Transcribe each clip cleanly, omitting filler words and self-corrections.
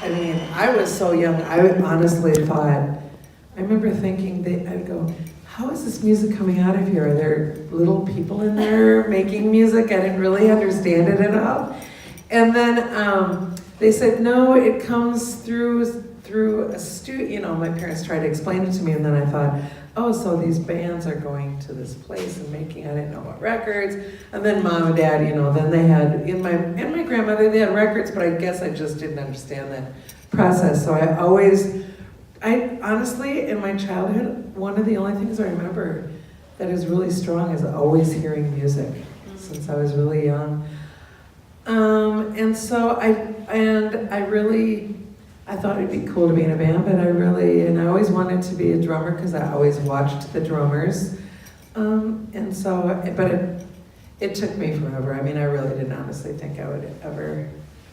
I mean, I was so young, I honestly thought, I remember thinking that I'd go, how is this music coming out of here? Are there little people in there making music? I didn't really understand it at all. And then they said, no, it comes through a studio. You know, my parents tried to explain it to me, and then I thought, oh, so these bands are going to this place and making, I didn't know about records. And then mom and dad, you know, then they had, and my grandmother, they had records, but I guess I just didn't understand that process. So I honestly, in my childhood, one of the only things I remember that is really strong is always hearing music since I was really young. And so I thought it'd be cool to be in a band, but I always wanted to be a drummer because I always watched the drummers. It took me forever. I mean, I really didn't honestly think I would ever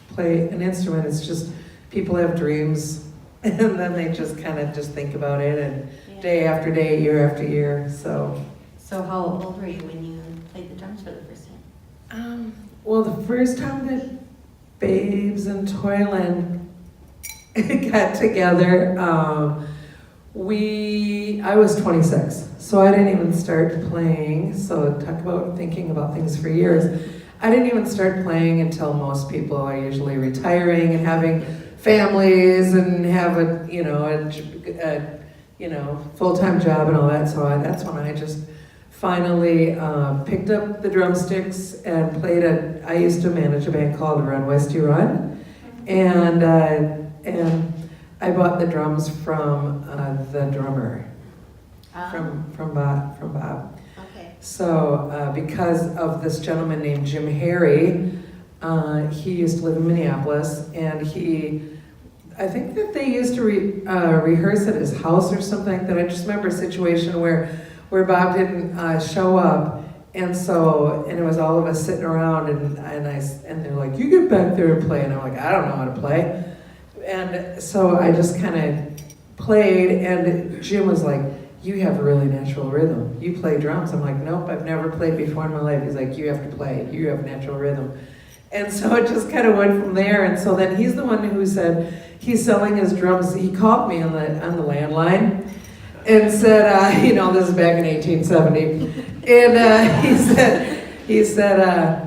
play an instrument. It's just, people have dreams, and then they just kind of just think about it, and day after day, year after year, so. So how old were you when you played the drums for the first time? Well, the first time that Babes and Toyland got together, I was 26, so I didn't even start playing. So talk about thinking about things for years. I didn't even start playing until most people are usually retiring and having families and have a full-time job and all that. So that's when I just finally picked up the drumsticks and played I used to manage a band called Run Westy Run, and I bought the drums from the drummer, from Bob. Okay. So because of this gentleman named Jim Harry, he used to live in Minneapolis, and I think that they used to rehearse at his house or something like that. I just remember a situation where Bob didn't show up, and it was all of us sitting around, and they're like, you get back there and play, and I'm like, I don't know how to play. And so I just kind of played, and Jim was like, you have a really natural rhythm. You play drums. I'm like, nope, I've never played before in my life. He's like, you have to play. You have natural rhythm. And so it just kind of went from there. And so then he's the one who said he's selling his drums. He called me on the landline and said, this is back in 1870. And he said,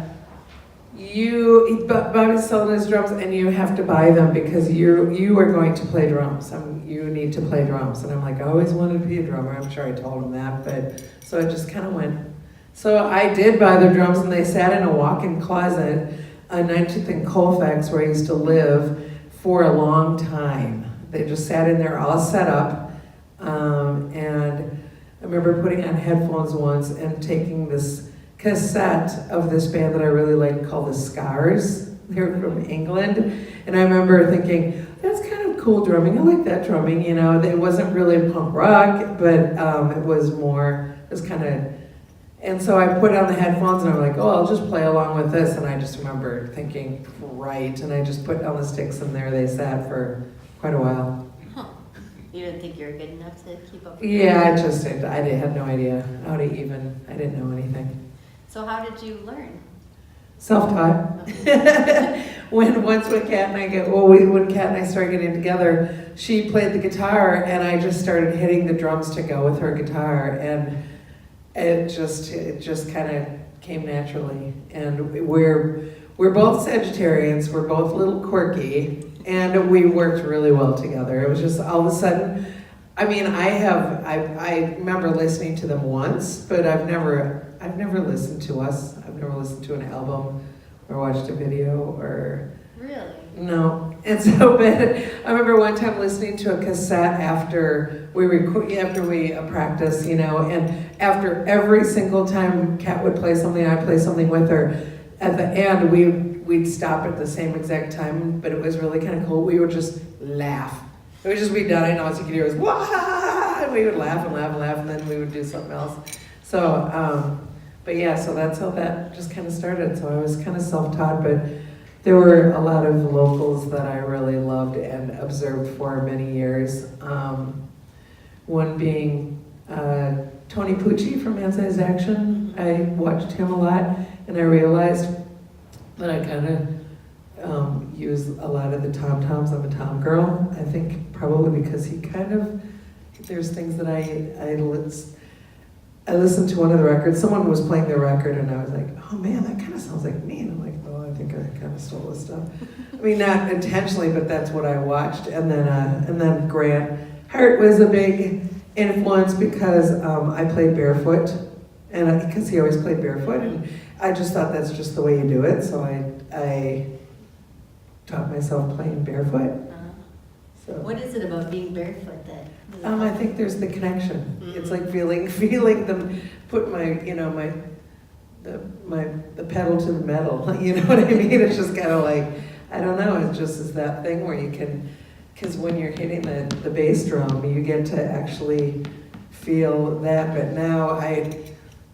Bobby's selling his drums, and you have to buy them because you are going to play drums. You need to play drums. And I'm like, I always wanted to be a drummer. I'm sure I told him that, but so it just kind of went. So I did buy the drums, and they sat in a walk-in closet on 19th and Colfax, where I used to live, for a long time. They just sat in there all set up, and I remember putting on headphones once and taking this cassette of this band that I really liked called the Scars. They were from England, and I remember thinking, that's kind of cool drumming. I like that drumming, It wasn't really punk rock, but it was kind of. And so I put on the headphones, and I'm like, I'll just play along with this. And I just remember thinking, right. And I just put on the sticks, and there they sat for quite a while. Huh. You didn't think you were good enough to keep up with Yeah, I had no idea how to even, I didn't know anything. So how did you learn? Self-taught. when Kat and I started getting together, she played the guitar, and I just started hitting the drums to go with her guitar, and it just kind of came naturally. And we're both Sagittarians, we're both a little quirky, and we worked really well together. It was just all of a sudden, I remember listening to them once, but I've never listened to us. I've never listened to an album or watched a video or. Really? No. And so, but I remember one time listening to a cassette after we practice, and after every single time Kat would play something, I'd play something with her. At the end, we'd stop at the same exact time, but it was really kind of cool. We would just laugh. It would just be done, and all you could hear was wah, and we would laugh and laugh and laugh, and then we would do something else. So, but yeah, so that's how that just kind of started. So I was kind of self-taught, but there were a lot of locals that I really loved and observed for many years. One being Tony Pucci from Man Size Action. I watched him a lot, and I realized that use a lot of the tom-toms. I'm a tom girl. I think probably because he kind of, there's things that I listened to one of the records. Someone was playing the record and I was like, oh man, that kind of sounds like me. And I'm like, oh, I think I kind of stole this stuff. I mean, not intentionally, but that's what I watched. And then Grant Hart was a big influence because I played barefoot, and because he always played barefoot, and I just thought that's just the way you do it. So I taught myself playing barefoot. So What is it about being barefoot that? I think there's the connection. Mm-hmm. It's like feeling them put the pedal to the metal. You know what I mean? It's just kind of like, I don't know. It just is that thing where you can, because when you're hitting the bass drum, you get to actually feel that. But now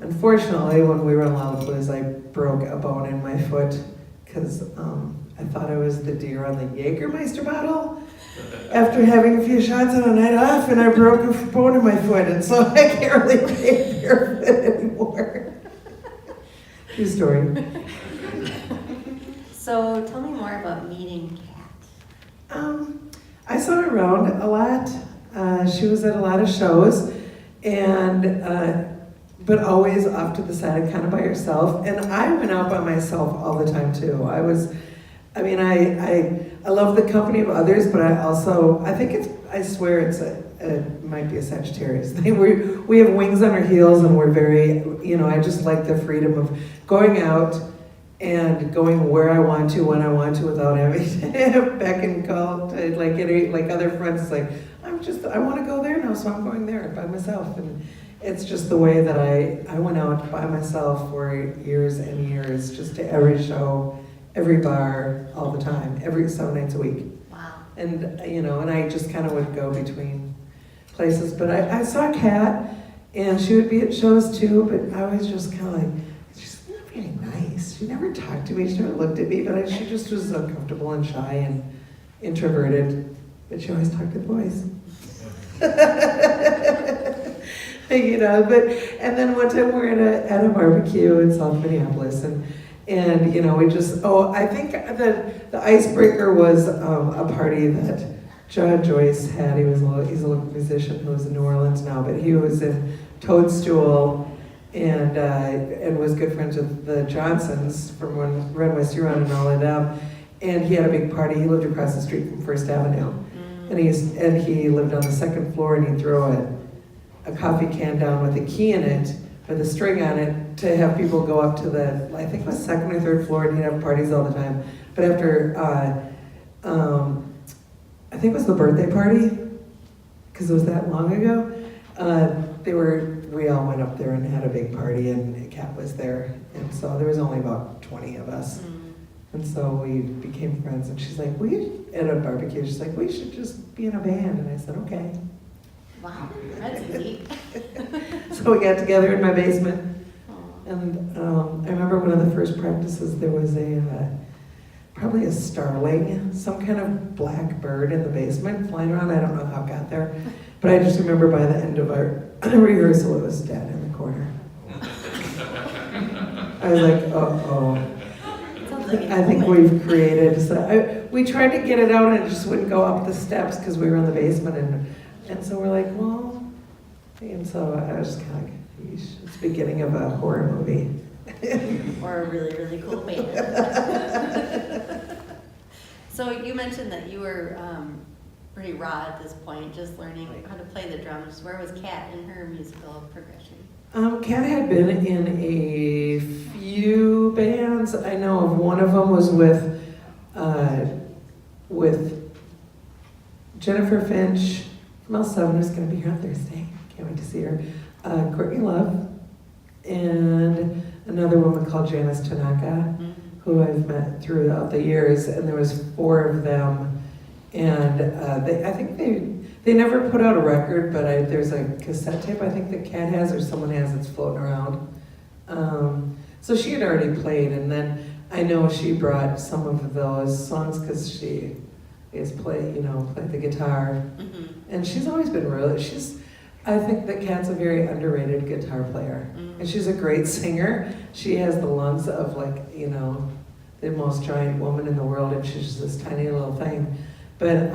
unfortunately, when we were in Lollapalooza, I broke a bone in my foot because I thought I was the deer on the Jägermeister bottle after having a few shots on a night off, and I broke a bone in my foot, and so I can't really play barefoot anymore. True story. So tell me more about meeting Kat. I saw her around a lot. She was at a lot of shows, and but always off to the side, kind of by herself. And I went out by myself all the time too. I love the company of others, but I think I swear it might be a Sagittarius thing. We have wings on our heels, and we're very, I just like the freedom of going out and going where I want to, when I want to, without having to beck and call to like other friends. It's like, I want to go there now, so I'm going there by myself. And it's just the way that I went out by myself for years and years, just to every show, every bar, all the time, every 7 nights a week. Wow. And, and I just kind of would go between places. But I saw Kat, and she would be at shows too, but I was just kind of like, she's not very nice. She never talked to me, she never looked at me, but she just was uncomfortable and shy and introverted. But she always talked to the boys. And then one time we're at a barbecue in South Minneapolis, and we just, I think the icebreaker was a party that John Joyce had. He's a local musician who lives in New Orleans now, but he was in Toadstool and was good friends with the Johnsons from when Red West Huron and all of them. And he had a big party. He lived across the street from First Avenue, and he lived on the second floor, and he'd throw a coffee can down with a key in it, with a string on it, to have people go up to I think it was second or third floor, and he'd have parties all the time. But after, I think it was the birthday party, because it was that long ago, we all went up there and had a big party, and Kat was there, and so there was only about 20 of us. And so we became friends, and she's like, at a barbecue, she's like, we should just be in a band. And I said, okay. Wow, that's neat. So we got together in my basement, and I remember one of the first practices, there was probably a starling, some kind of black bird in the basement flying around. I don't know how it got there, but I just remember by the end of our rehearsal, it was dead in the corner. I was like, uh-oh. I think we've created, we tried to get it out, and it just wouldn't go up the steps because we were in the basement, and so we're like, well, and so I was kind of like, yeesh, it's the beginning of a horror movie. Or a really, really cool band. So you mentioned that you were pretty raw at this point, just learning how to play the drums. Where was Kat in her musical progression? Kat had been in a few bands. I know of one of them was with Jennifer Finch from L7, who's going to be here on Thursday. Can't wait to see her. Courtney Love, and another woman called Janice Tanaka, who I've met throughout the years, and there was 4 of them, and I think they never put out a record, but there's a cassette tape I think that Kat has, or someone has, that's floating around. So she had already played, and then I know she brought some of those songs because she is played the guitar, and she's always been I think that Kat's a very underrated guitar player, and she's a great singer. She has the lungs of the most giant woman in the world, and she's just this tiny little thing. But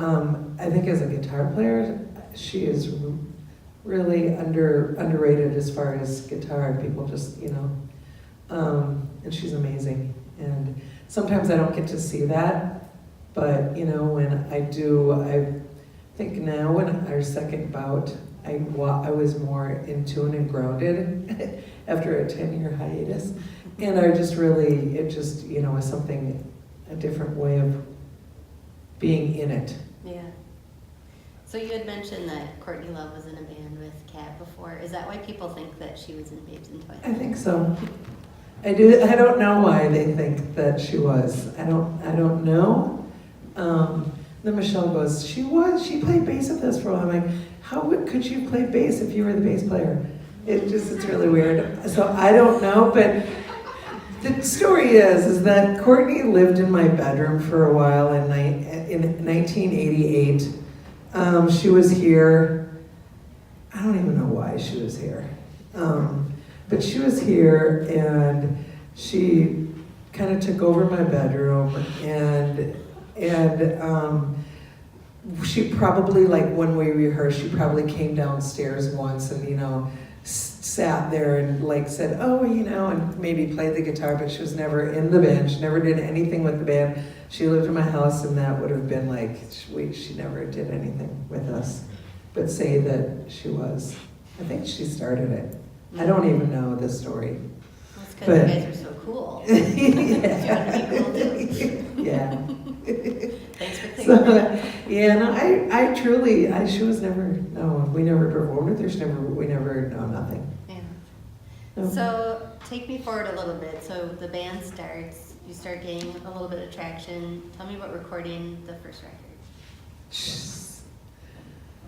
I think as a guitar player, she is really underrated as far as guitar. People just, and she's amazing. And sometimes I don't get to see that, but when I do, I think now when our second bout, I was more in tune and grounded after a 10-year hiatus. And I just really, it just, was something, a different way of being in it. Yeah. So you had mentioned that Courtney Love was in a band with Kat before. Is that why people think that she was in Babes in Toyland? I think so. I don't know why they think that she was. I don't know. Then Michelle goes, she played bass with us for a while. I'm like, how could you play bass if you were the bass player? It's really weird. So I don't know, but the story is that Courtney lived in my bedroom for a while in 1988. She was here. I don't even know why she was here. But she was here, and she kind of took over my bedroom, and she probably, like when we rehearsed, she probably came downstairs once and, sat there and like said, oh, and maybe played the guitar, but she was never in the band. She never did anything with the band. She lived in my house, and that would have been like, she never did anything with us, but say that she was. I think she started it. I don't even know the story. That's because you guys are so cool. Yeah. You want to be cool too. Yeah. Thanks for thinking that. Yeah, no, I truly, she was never, no, we never performed with her, no, nothing. Yeah. No. So take me forward a little bit. So the band starts, you start getting a little bit of traction. Tell me about recording the first record.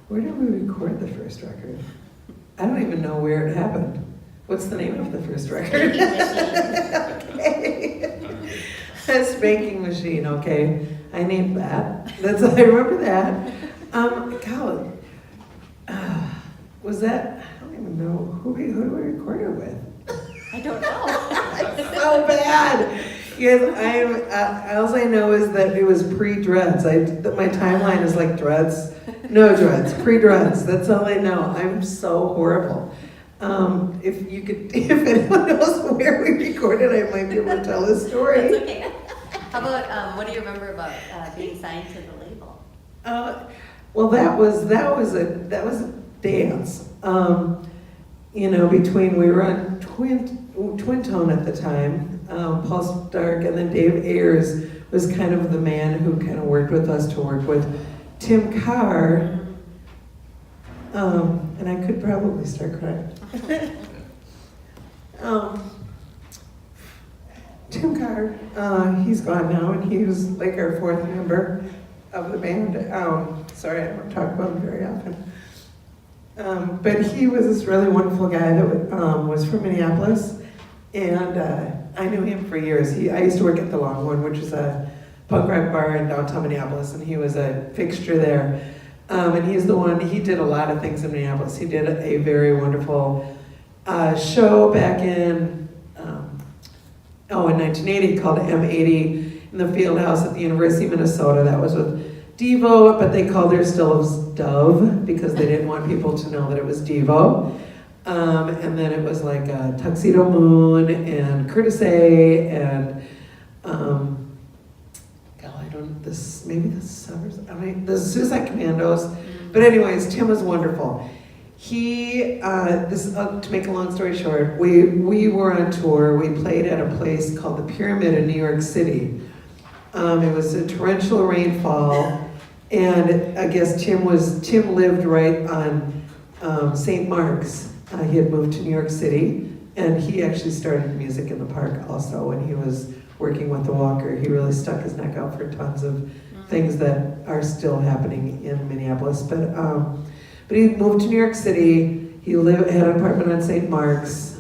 Where did we record the first record? I don't even know where it happened. What's the name of the first record? Okay. A spanking machine, okay. I named that. I remember that. God, was that, I don't even know, who do we record it with? I don't know. So bad. Yes, all I know is that it was pre-dreads. My timeline is like dreads, no dreads, pre-dreads. That's all I know. I'm so horrible. If anyone knows where we recorded, I might be able to tell this story. That's okay. How about, what do you remember about being signed to the label? Well, that was a dance. Between, we were on Twin Tone at the time. Paul Stark, and then Dave Ayers was kind of the man who kind of worked with us to work with Tim Carr. And I could probably start crying. Tim Carr, he's gone now, and he was like our fourth member of the band. Sorry, I don't talk about him very often. But he was this really wonderful guy that was from Minneapolis, and I knew him for years. I used to work at the Longhorn, which is a punk rock bar in downtown Minneapolis, and he was a fixture there. And he's the one, he did a lot of things in Minneapolis. He did a very wonderful show back in 1980 called M80 in the field house at the University of Minnesota. That was with Devo, but they called their stills Dove because they didn't want people to know that it was Devo. And then it was like Tuxedo Moon and Curtis A. and the Suicide Commandos. But anyways, Tim was wonderful. To make a long story short, we were on tour. We played at a place called the Pyramid in New York City. It was a torrential rainfall, and I guess Tim lived right on St. Mark's. He had moved to New York City, and he actually started music in the park also when he was working with the Walker. He really stuck his neck out for tons of things that are still happening in Minneapolis. But he moved to New York City. He had an apartment on St. Mark's.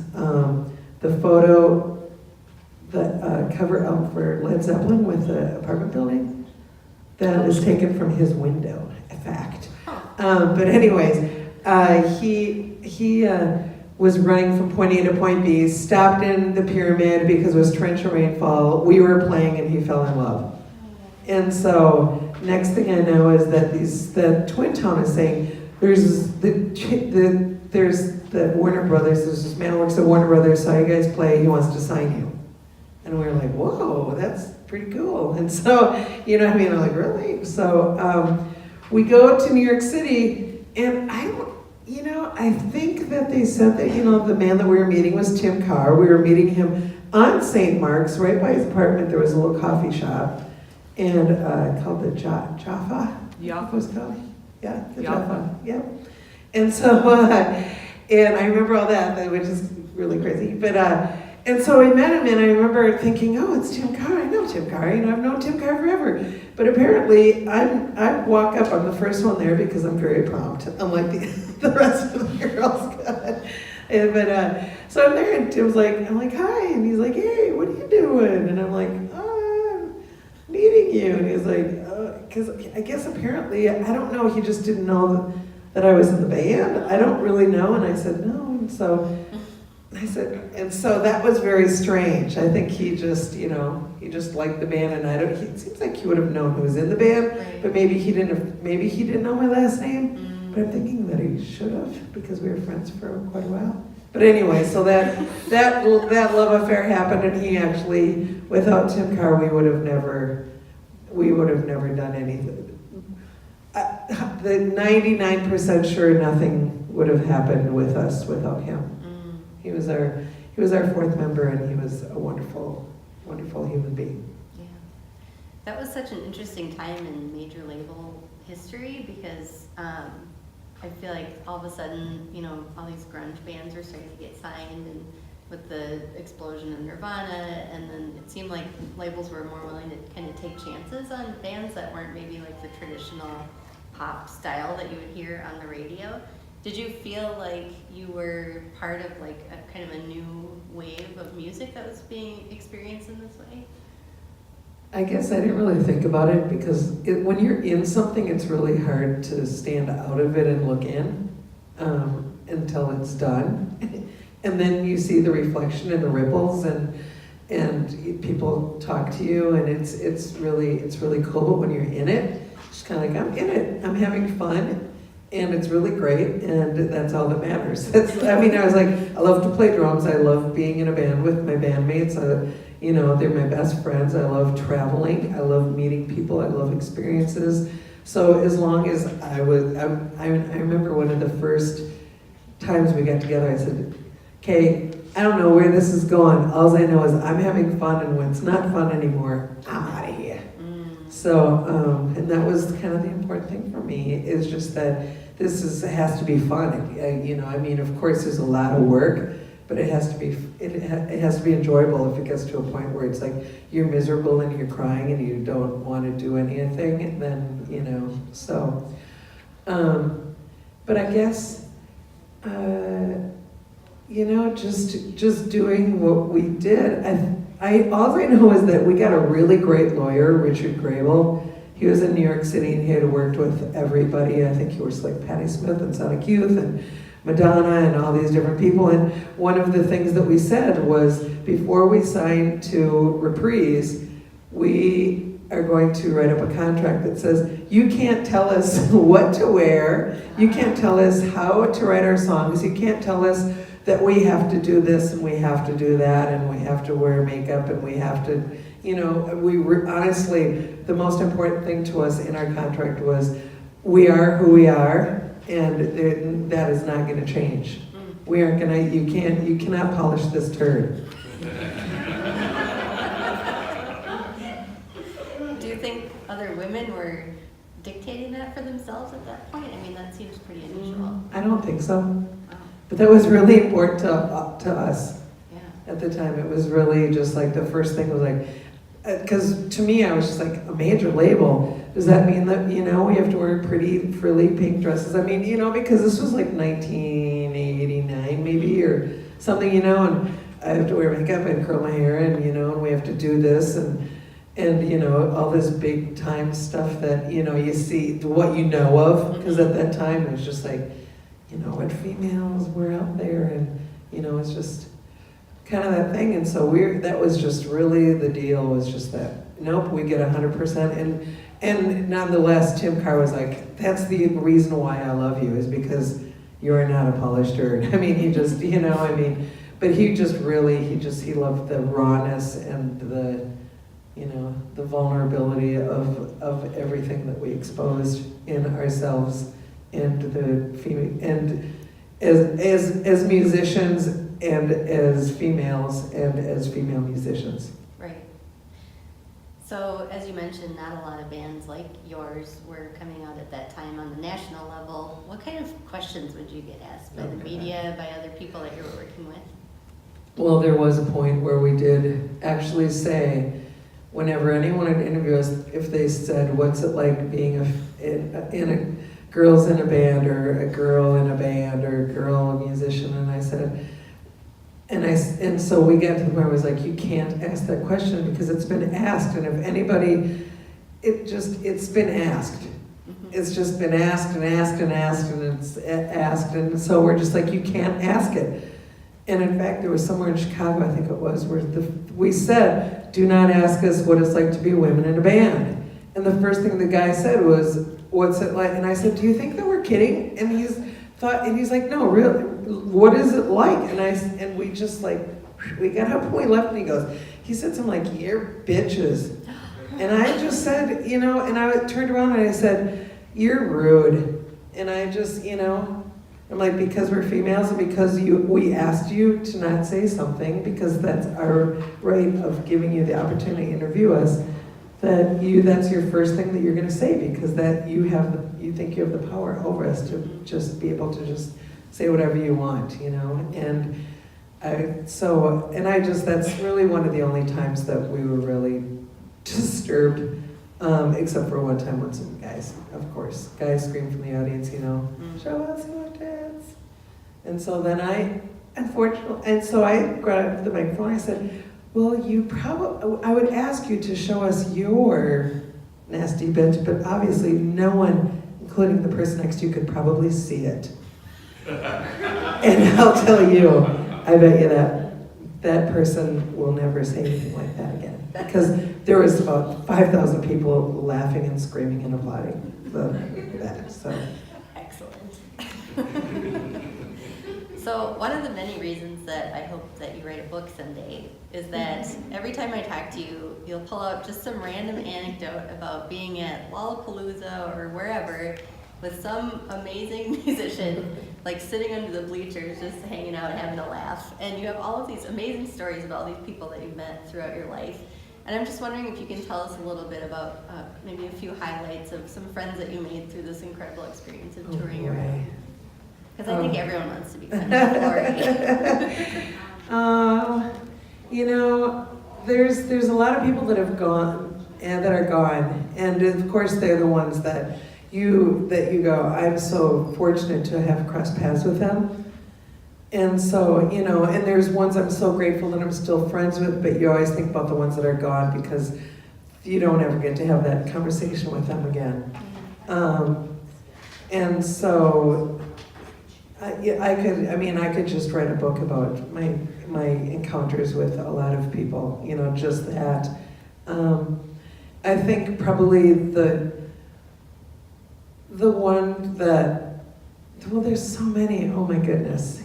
The cover out for Led Zeppelin with the apartment building, that is taken from his window, in fact. But anyways, he was running from point A to point B, stopped in the pyramid because it was torrential rainfall. We were playing and he fell in love. And so next thing I know is that the Twin Town is saying, there's the Warner Brothers, there's this man who works at Warner Brothers, saw you guys play, he wants to sign you. And we were like, whoa, that's pretty cool. And so, you know what I mean? I'm like, really? So we go to New York City, and I think that they said that, the man that we were meeting was Tim Carr. We were meeting him on St. Mark's, right by his apartment. There was a little coffee shop, and called the Jaffa. Yeah. What was it called? Yeah, the Jaffa. Jaffa. Yeah. And so, and I remember all that, which is really crazy. But and so we met him, and I remember thinking, oh, it's Tim Carr. I know Tim Carr. I've known Tim Carr forever. But apparently, I walk up. I'm the first one there because I'm very prompt. Unlike the rest of the girls. So I'm there, and Tim's like, I'm like, hi, and he's like, hey, what are you doing? And I'm like, oh, I'm meeting you. And he's like, because I guess apparently, I don't know. He just didn't know that I was in the band. I don't really know. And I said no. And so that was very strange. I think he just, he just liked the band, and it seems like he would have known who was in the band, Right. but maybe he didn't know my last name. But I'm thinking that he should have, because we were friends for quite a while. But anyway, so that love affair happened, and he actually, without Tim Carr, we would have never done anything. The 99% sure nothing would have happened with us without him. He was our fourth member, and he was a wonderful, wonderful human being. Yeah. That was such an interesting time in major label history because I feel like all of a sudden, all these grunge bands were starting to get signed, and with the explosion of Nirvana, and then it seemed like labels were more willing to kind of take chances on bands that weren't maybe like the traditional pop style that you would hear on the radio. Did you feel like you were part of like a kind of a new wave of music that was being experienced in this way? I guess I didn't really think about it because when you're in something, it's really hard to stand out of it and look in until it's done. And then you see the reflection and the ripples, and people talk to you, and it's really cool. But when you're in it, it's kind of like, I'm in it, I'm having fun. And it's really great, and that's all that matters. I was like, I love to play drums. I love being in a band with my bandmates. They're my best friends. I love traveling. I love meeting people. I love experiences. So as long as I remember one of the first times we got together, I said, okay, I don't know where this is going. All I know is I'm having fun, and when it's not fun anymore, I'm out of here. So, and that was kind of the important thing for me, is just that has to be fun. Of course there's a lot of work, but it has to be enjoyable. If it gets to a point where it's like you're miserable and you're crying and you don't want to do anything, then, so. But I guess, just doing what we did, all I know is that we got a really great lawyer, Richard Grable. He was in New York City, and he had worked with everybody. I think he was like Patti Smith and Sonic Youth and Madonna and all these different people. And one of the things that we said was, before we sign to Reprise, we are going to write up a contract that says, you can't tell us what to wear, you can't tell us how to write our songs, you can't tell us that we have to do this and we have to do that and we have to wear makeup and we have to, honestly, the most important thing to us in our contract was, we are who we are, and that is not going to change. We aren't going to, you cannot polish this turd. Do you think other women were dictating that for themselves at that point? That seems pretty unusual. I don't think so. Oh. But that was really important to us. Yeah. At the time. It was really just like, the first thing was like, because to me, I was just like, a major label, does that mean that, we have to wear pretty frilly pink dresses? Because this was like 1989 maybe, or something, and I have to wear makeup and curl my hair, and we have to do this, and all this big time stuff that, you see, what you know of, because at that time it was just like, what females were out there, and it's just kind of that thing. And so that was just really the deal, was just that, nope, we get 100%. And nonetheless, Tim Carr was like, that's the reason why I love you, is because you're not a polished dirt. I mean, he just, but he just really, he loved the rawness and the vulnerability of everything that we exposed in ourselves, and the female, and as musicians, and as females, and as female musicians. Right. So, as you mentioned, not a lot of bands like yours were coming out at that time on the national level. What kind of questions would you get asked by the media, by other people that you were working with? Well, there was a point where we did actually say, whenever anyone would interview us, if they said, what's it like being girls in a band, or a girl in a band, or a girl a musician, and I said, and so we get to the point where it was like, you can't ask that question because it's been asked, and if anybody, it's been asked. It's just been asked and asked and asked, and it's asked, and so we're just like, you can't ask it. And in fact, there was somewhere in Chicago, I think it was, where we said, do not ask us what it's like to be women in a band. And the first thing the guy said was, what's it like? And I said, do you think that we're kidding? And he's like, no, really, what is it like? And we just like, we got up and we left, and he said something like, you're bitches. And I just said, and I turned around and I said, you're rude. And I just, I'm like, because we're females and because we asked you to not say something, because that's our right of giving you the opportunity to interview us, that's your first thing that you're going to say, because that you think you have the power over us to just be able to just say whatever you want, and that's really one of the only times that we were really disturbed, except for one time when some guys screamed from the audience, show us your dance. And so then I grabbed the microphone, I said, well, I would ask you to show us your nasty bit, but obviously no one, including the person next to you, could probably see it. And I'll tell you, I bet you that person will never say anything like that again. Because there was about 5,000 people laughing and screaming and applauding that. So. Excellent. So one of the many reasons that I hope that you write a book someday is that every time I talk to you, you'll pull out just some random anecdote about being at Lollapalooza or wherever with some amazing musician, like sitting under the bleachers, just hanging out, having a laugh. And you have all of these amazing stories about all these people that you've met throughout your life. And I'm just wondering if you can tell us a little bit about maybe a few highlights of some friends that you made through this incredible experience of touring around. Because I think everyone wants to be friends with Lori. There's a lot of people that have gone and that are gone, and of course they're the ones that you go, I'm so fortunate to have crossed paths with them. And so, and there's ones I'm so grateful that I'm still friends with, but you always think about the ones that are gone because you don't ever get to have that conversation with them again. And so, I could just write a book about my encounters with a lot of people, just that. I think probably the one that, well, there's so many, oh my goodness,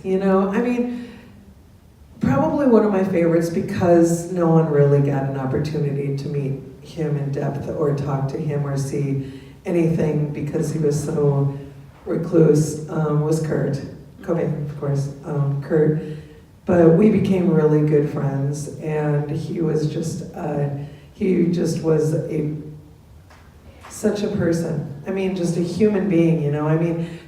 probably one of my favorites because no one really got an opportunity to meet him in depth or talk to him or see anything because he was so recluse, was Kurt Cobain, of course, Kurt. But we became really good friends, and he was just was such a person. Just a human being,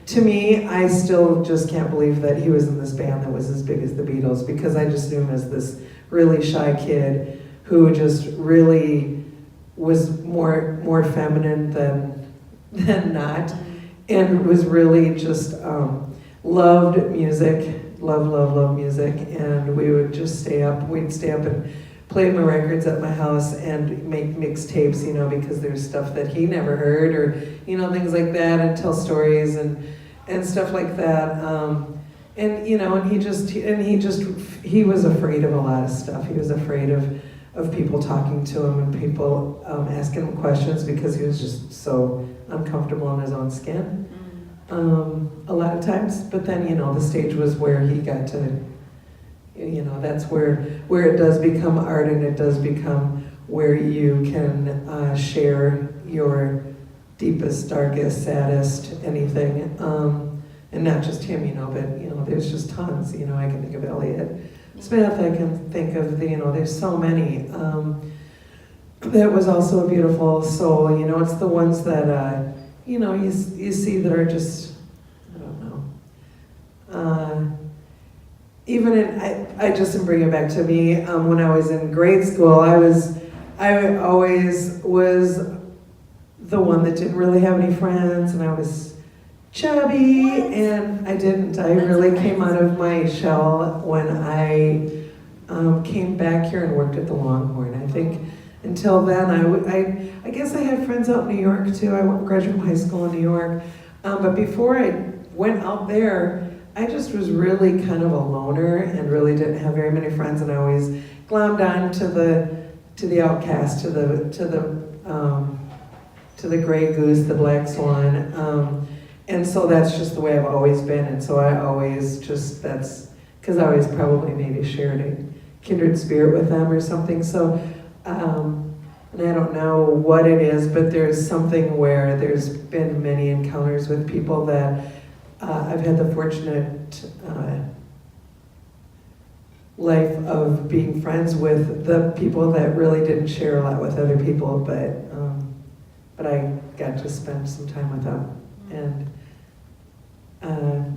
to me, I still just can't believe that he was in this band that was as big as the Beatles, because I just knew him as this really shy kid who just really was more feminine than not, and was really just loved music, loved music, and we would just stay up and play my records at my house and make mixtapes, because there's stuff that he never heard, or things like that, and tell stories, and and stuff like that. And you know, and he was afraid of a lot of stuff. He was afraid of people talking to him and people asking him questions because he was just so uncomfortable in his own skin a lot of times. But then, you know, the stage was where he got to, you know, that's where it does become art, and it does become where you can share your deepest, darkest, saddest, anything. And not just him, you know, but, you know, there's just tons. You know, I can think of Elliot Smith, I can think of, you know, there's so many. That was also a beautiful soul, you know, it's the ones that, you know, you see that are just, I don't know. Even I just bring it back to me, when I was in grade school, I always was the one that didn't really have any friends, and I was chubby, and I really came out of my shell when I came back here and worked at the Longhorn. I think until then, I guess I had friends out in New York too. I graduated from high school in New York, but before I went out there, I just was really kind of a loner and really didn't have very many friends, and I always glommed on to the outcast, to the gray goose, the black swan. And so that's just the way I've always been, and so I always just, that's because I always probably maybe shared a kindred spirit with them or something. So, and I don't know what it is, but there's something where there's been many encounters with people that I've had the fortunate life of being friends with the people that really didn't share a lot with other people, but I got to spend some time with them. And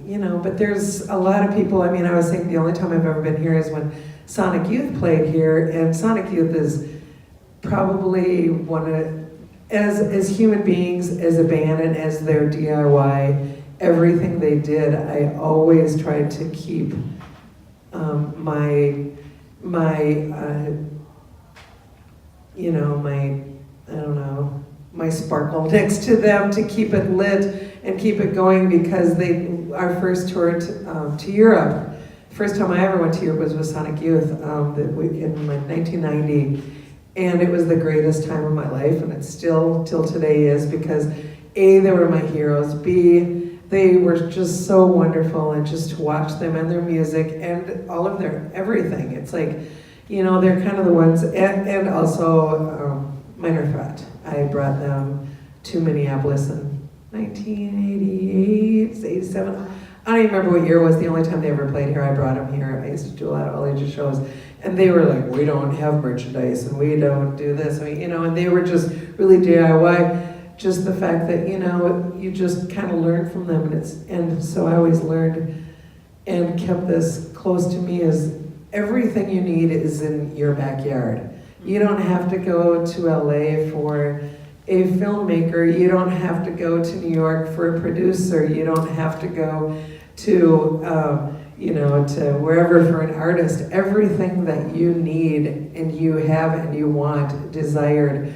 you know, but there's a lot of people. I mean, I was saying the only time I've ever been here is when Sonic Youth played here, and Sonic Youth is probably one of, as human beings, as a band, and as their DIY, everything they did, I always tried to keep you know, my sparkle next to them, to keep it lit and keep it going, because our first tour to Europe, first time I ever went to Europe was with Sonic Youth in like 1990, and it was the greatest time of my life, and it still till today is, because A, they were my heroes, B, they were just so wonderful, and just to watch them and their music and all of their everything, it's like, you know, they're kind of the ones, and also Minor Threat. I brought them to Minneapolis in 1988, 87. I don't even remember what year it was. The only time they ever played here, I brought them here. I used to do a lot of all ages shows, and they were like, "We don't have merchandise, and we don't do this," you know. And they were just really DIY. Just the fact that, you know, you just kind of learn from them, and so I always learned and kept this close to me, is everything you need is in your backyard. You don't have to go to LA for a filmmaker. You don't have to go to New York for a producer. You don't have to go to, you know, to wherever for an artist. Everything that you need and you have and you want, desired,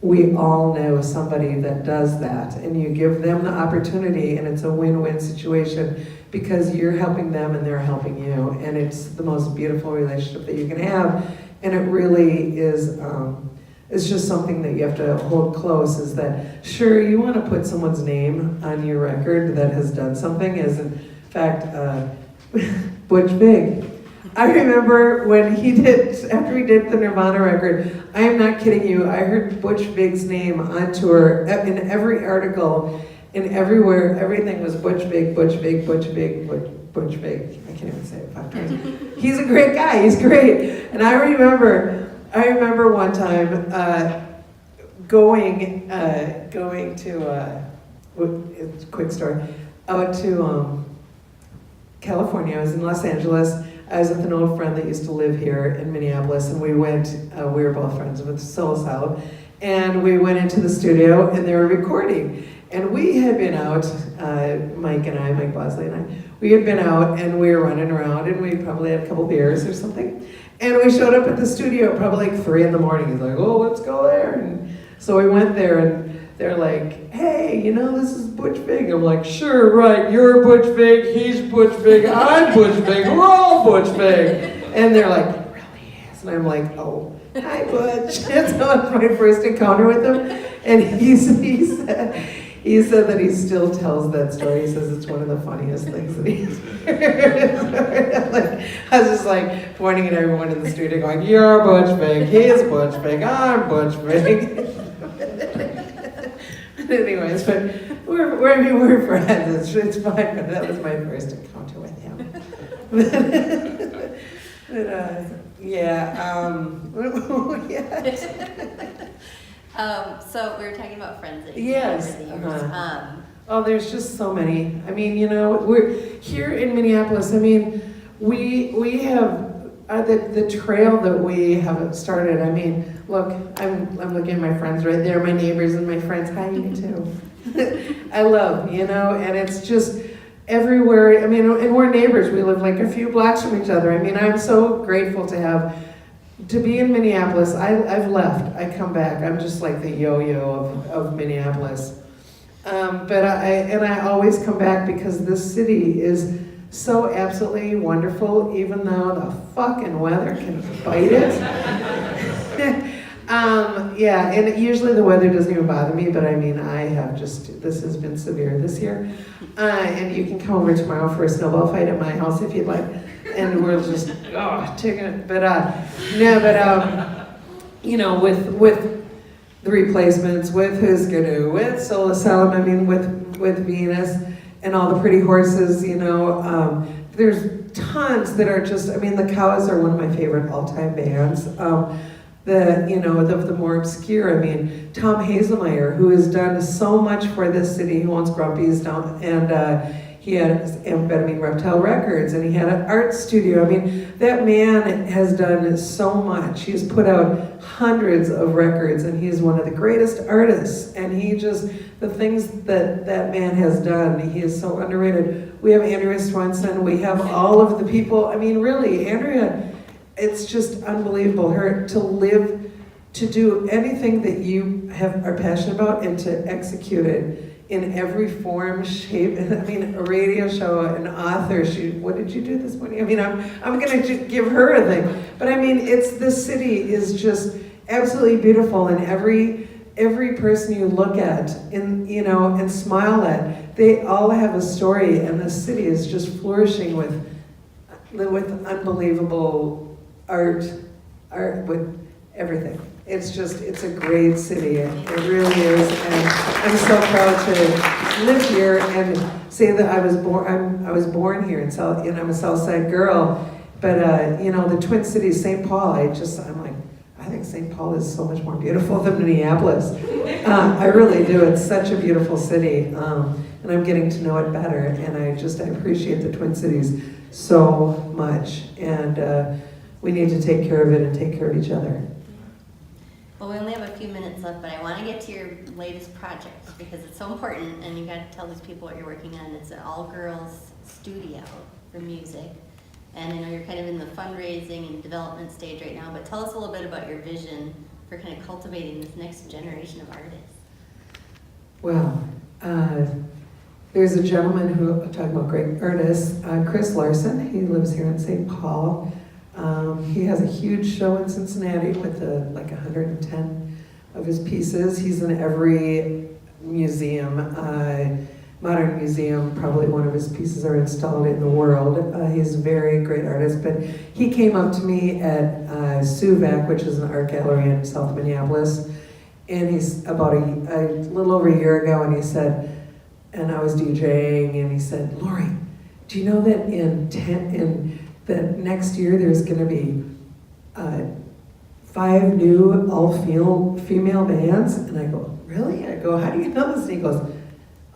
we all know somebody that does that. And you give them the opportunity, and it's a win-win situation, because you're helping them and they're helping you. And it's the most beautiful relationship that you can have. And it really is, it's just something that you have to hold close, is that, sure, you want to put someone's name on your record that has done something, as in fact, Butch Big. I remember when after he did the Nirvana record, I am not kidding you, I heard Butch Big's name on tour, in every article, and everywhere, everything was Butch Big, Butch Big, Butch Big, Butch Big. I can't even say it 5 times. He's a great guy, he's great. And I remember one time going to, it's a quick story, out to California. I was in Los Angeles. I was with an old friend that used to live here in Minneapolis, and we went, we were both friends with Soul Asylum, and we went into the studio, and they were recording. And we had been out, Mike Bosley and I, we had been out, and we were running around, and we probably had a couple beers or something. And we showed up at the studio at probably like 3 in the morning. He's like, "Oh, let's go there." And so we went there, and they're like, hey, this is Butch Big. I'm like, sure, right, you're Butch Big, he's Butch Big, I'm Butch Big, we're all Butch Big. And they're like, it really is. And I'm like, oh, hi, Butch. And so it was my first encounter with him. And he said that he still tells that story. He says it's one of the funniest things that he's heard. I was just like pointing at everyone in the street and going, you're Butch Big, he's Butch Big, I'm Butch Big. Anyways, but we're friends. It's fine. But that was my first encounter with him. So we were talking about friends that you Yes. over the years. Oh, there's just so many. I mean, we're here in Minneapolis. I mean, we have the trail that we have started. I mean, look, I'm looking at my friends right there, my neighbors and my friends. Hi, you too. I love, and it's just everywhere. I mean, and we're neighbors. We live like a few blocks from each other. I mean, I'm so grateful to be in Minneapolis. I've left. I come back. I'm just like the yo-yo of Minneapolis. But I always come back because this city is so absolutely wonderful, even though the fucking weather can bite it. And usually the weather doesn't even bother me, but I mean, this has been severe this year. And you can come over tomorrow for a snowball fight at my house if you'd like. And we'll just, taking it. But, with the replacements, with Who's Gonna, with Soul Asylum, I mean, with Venus and all the pretty horses, there's tons that are just, I mean, the Cows are one of my favorite all-time bands. The more obscure, I mean, Tom Hazelmeyer, who has done so much for this city, who owns Grumpy's down, and he had Amphetamine Reptile Records, and he had an art studio. I mean, that man has done so much. He's put out hundreds of records, and he's one of the greatest artists. And the things that man has done, he is so underrated. We have Andrea Swensson. We have all of the people. I mean, really, Andrea, it's just unbelievable. Her to live, to do anything that you are passionate about, and to execute it in every form, shape. I mean, a radio show, an author. What did you do this morning? I mean, I'm gonna give her a thing. But I mean, this city is just absolutely beautiful, and every person you look at and smile at, they all have a story, and the city is just flourishing with unbelievable art with everything. It's a great city. It really is, and I'm so proud to live here and say that I was born here in South, and I'm a South Side girl. But the Twin Cities, St. Paul. I think St. Paul is so much more beautiful than Minneapolis. I really do. It's such a beautiful city, and I'm getting to know it better. And I appreciate the Twin Cities so much, and we need to take care of it and take care of each other. Well, we only have a few minutes left, but I want to get to your latest project because it's so important, and you got to tell these people what you're working on. It's an all-girls studio for music, and I know you're kind of in the fundraising and development stage right now, but tell us a little bit about your vision for kind of cultivating this next generation of artists. Well, there's a gentleman who, talking about great artists, Chris Larson. He lives here in St. Paul. He has a huge show in Cincinnati with 110 of his pieces. He's in every museum, modern museum. Probably one of his pieces are installed in the world. He's a very great artist, but he came up to me at SUVAC, which is an art gallery in South Minneapolis, and he's about a little over a year ago, and he said, and I was DJing, and he said, Lori, do you know that in the next year there's going to be 5 new all-female bands? And I go, really? I go, how do you know this? And he goes,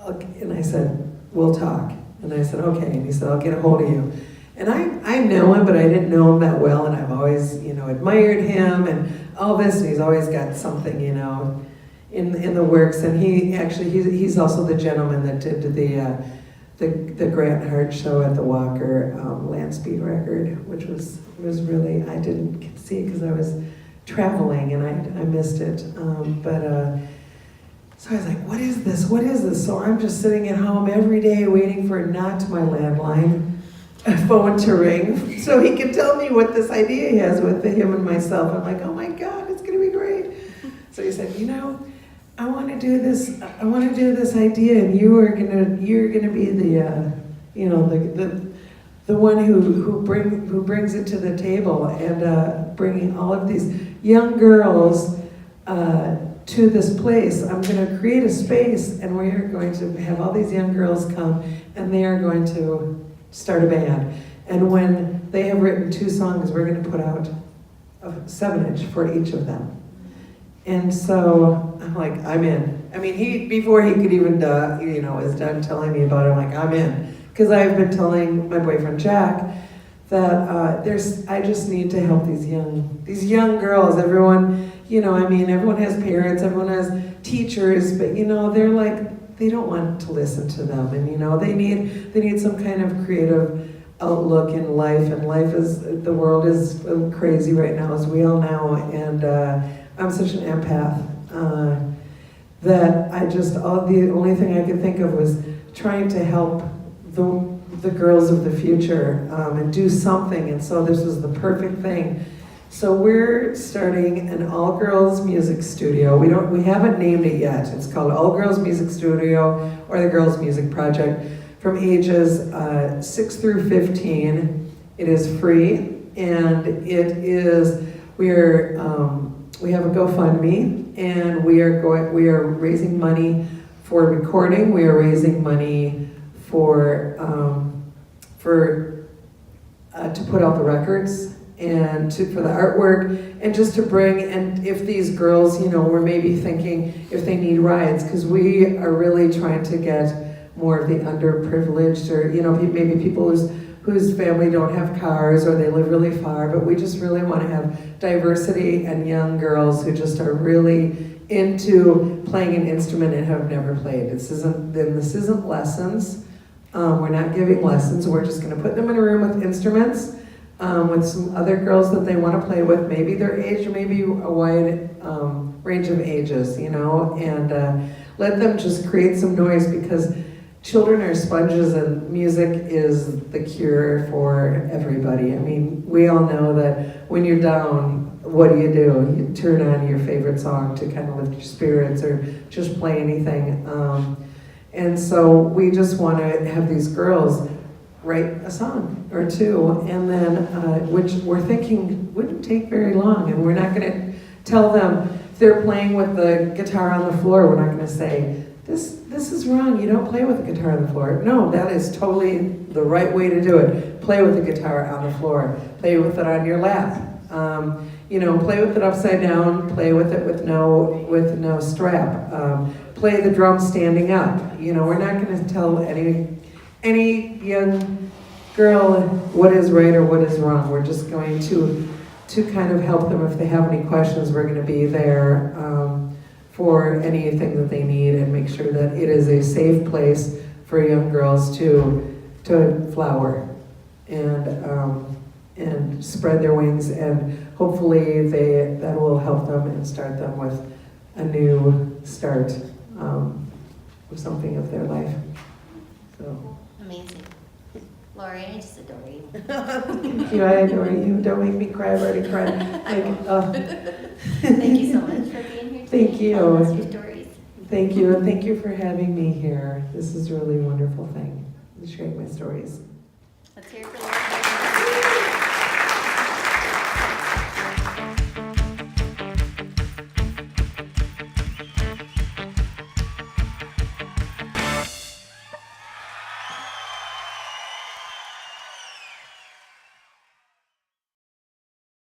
okay. And I said, we'll talk. And I said, okay. And he said, I'll get a hold of you. And I know him, but I didn't know him that well, and I've always, admired him and all this, and he's always got something, in the works. And he's also the gentleman that did the Grant Hart show at the Walker Land Speed record, which was really, I didn't get to see it because I was traveling and I missed it. But So I was like, what is this? What is this? So I'm just sitting at home every day waiting for not my landline phone to ring so he can tell me what this idea he has with him and myself. I'm like, oh my God, it's gonna be great. So he said, I want to do this. I want to do this idea, and you're gonna be the the one who brings it to the table, and bringing all of these young girls to this place. I'm going to create a space, and we are going to have all these young girls come, and they are going to start a band. And when they have written 2 songs, we're going to put out a 7-inch for each of them. And so I'm like, I'm in. I mean, before he could even, was done telling me about it, I'm like, I'm in. Because I've been telling my boyfriend Jack that I just need to help these young girls. Everyone, everyone has parents, everyone has teachers, but they're like, they don't want to listen to them, and they need some kind of creative outlook in life. And the world is crazy right now, as we all know. And I'm such an empath that the only thing I could think of was trying to help the girls of the future and do something. And so this was the perfect thing. So we're starting an all-girls music studio. We haven't named it yet. It's called All Girls Music Studio, or the Girls Music Project, from ages 6 through 15. It is free, and we have a GoFundMe, and we are raising money for recording. We are raising money for to put out the records, and for the artwork, and just to bring, and if these girls, we're maybe thinking if they need rides, because we are really trying to get more of the underprivileged, or maybe people whose family don't have cars, or they live really far, but we just really want to have diversity and young girls who just are really into playing an instrument and have never played. This isn't lessons. We're not giving lessons. We're just going to put them in a room with instruments, with some other girls that they want to play with, maybe their age, or maybe a wide range of ages, and let them just create some noise, because children are sponges, and music is the cure for everybody. I mean, we all know that when you're down, what do? You turn on your favorite song to kind of lift your spirits, or just play anything. And so we just want to have these girls write a song or 2, and then, which we're thinking wouldn't take very long, and we're not going to tell them, if they're playing with the guitar on the floor, we're not going to say, this is wrong, you don't play with the guitar on the floor. No, that is totally the right way to do it. Play with the guitar on the floor. Play with it on your lap. Play with it upside down. Play with it with no strap. Play the drums standing up. We're not going to tell any young girl what is right or what is wrong. We're just going to kind of help them. If they have any questions, we're going to be there for anything that they need, and make sure that it is a safe place for young girls to flower and spread their wings, and hopefully that will help them and start them with a new start with something of their life. So. Amazing. Lori, I just adore you. Thank you, I adore you. Don't make me cry, I've already cried. Thank you so much for being here today. Thank you. Telling us your stories. Thank you, and thank you for having me here. This is really a wonderful thing, sharing my stories. Let's hear it for Lori.